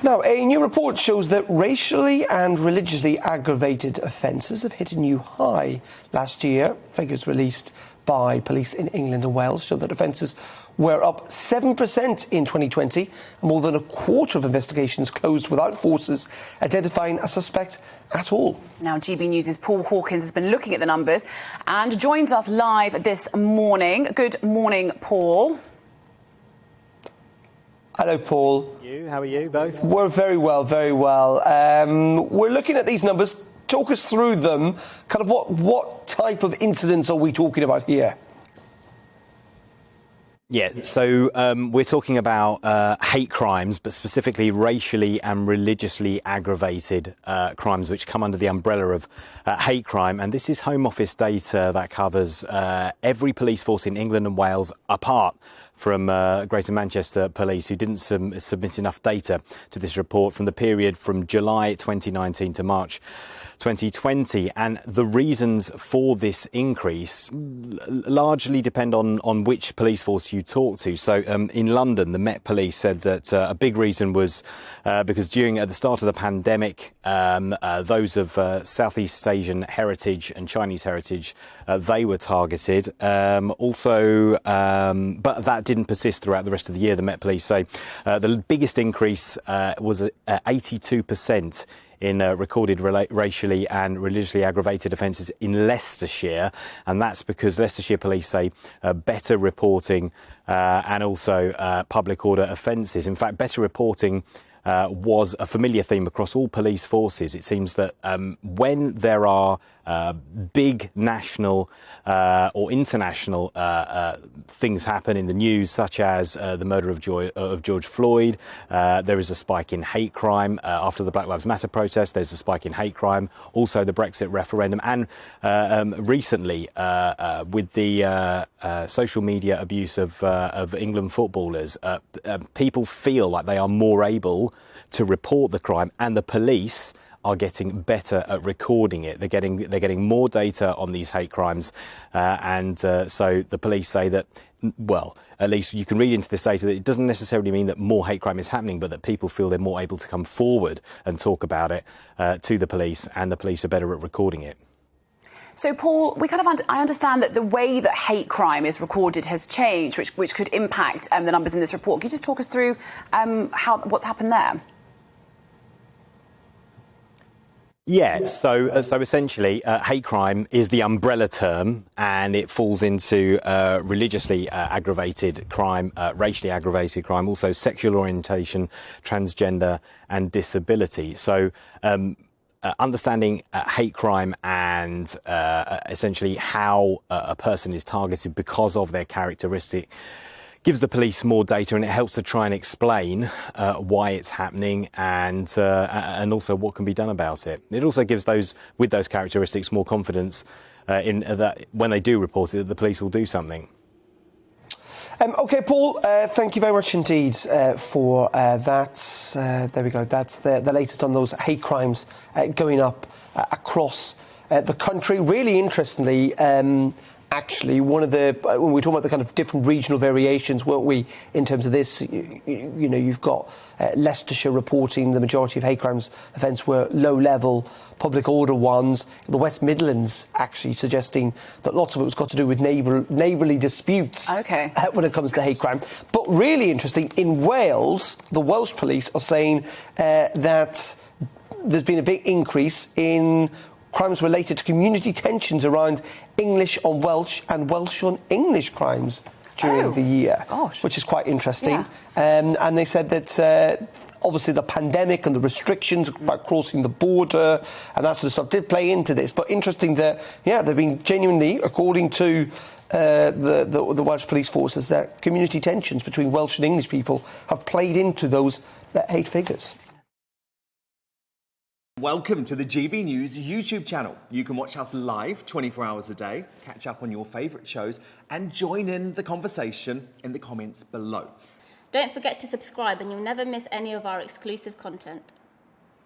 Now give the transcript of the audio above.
Now, a new report shows that racially and religiously aggravated offences have hit a new high last year. Figures released by police in England and Wales show that offences were up 7% in 2020, and more than a quarter of investigations closed without forces identifying a suspect at all. Now, GB News' Paul Hawkins has been looking at the numbers and joins us live this morning. Good morning, Paul. Hello, Paul. How are you both? We're very well, very well. We're looking at these numbers. Talk us through them. Kind of what type of incidents are we talking about here? Yeah, so we're talking about hate crimes, but specifically racially and religiously aggravated crimes, which come under the umbrella of hate crime. And this is Home Office data that covers every police force in England and Wales, apart from Greater Manchester Police, who didn't submit enough data to this report from the period from July 2019 to March 2020. And the reasons for this increase largely depend on which police force you talk to. So in London, the Met Police said that a big reason was because at the start of the pandemic, those of Southeast Asian heritage and Chinese heritage, they were targeted. But that didn't persist throughout the rest of the year, the Met Police say. The biggest increase was 82% in recorded racially and religiously aggravated offences in Leicestershire, and that's because Leicestershire Police say better reporting and also public order offences. In fact, better reporting was a familiar theme across all police forces. It seems that when there are big national or international things happen in the news, such as the murder of George Floyd, there is a spike in hate crime. After the Black Lives Matter protest, there's a spike in hate crime. Also, the Brexit referendum, and recently with the social media abuse of England footballers, people feel like they are more able to report the crime, and the police are getting better at recording it. They're getting more data on these hate crimes, and so the police say that, well, at least you can read into this data that it doesn't necessarily mean that more hate crime is happening, but that people feel they're more able to come forward and talk about it to the police, and the police are better at recording it. So, Paul, I understand that the way that hate crime is recorded has changed, which could impact the numbers in this report. Can you just talk us through what's happened there? Yeah, so essentially, hate crime is the umbrella term, and it falls into religiously aggravated crime, racially aggravated crime, also sexual orientation, transgender and disability. So understanding hate crime and essentially how a person is targeted because of their characteristic gives the police more data, and it helps to try and explain why it's happening and also what can be done about it. It also gives those with those characteristics more confidence in that when they do report it, that the police will do something. OK, Paul, thank you very much indeed for that. There we go. That's the latest on those hate crimes going up across the country. Really interestingly, actually, when we're talking about the kind of different regional variations, weren't we, in terms of this, you know, you've got Leicestershire reporting the majority of hate crimes offence were low-level public order ones. The West Midlands actually suggesting that lots of it was got to do with neighbourly disputes when it comes to hate crime. But really interesting, in Wales, the Welsh police are saying that there's been a big increase in crimes related to community tensions around English on Welsh and Welsh on English crimes during the year, which is quite interesting. Yeah. And they said that obviously the pandemic and the restrictions about crossing the border and that sort of stuff did play into this. But interesting that, yeah, they've been genuinely, according to the Welsh police forces, that community tensions between Welsh and English people have played into those hate figures. Welcome to the GB News YouTube channel. You can watch us live 24 hours a day, catch up on your favourite shows and join in the conversation in the comments below. Don't forget to subscribe and you'll never miss any of our exclusive content.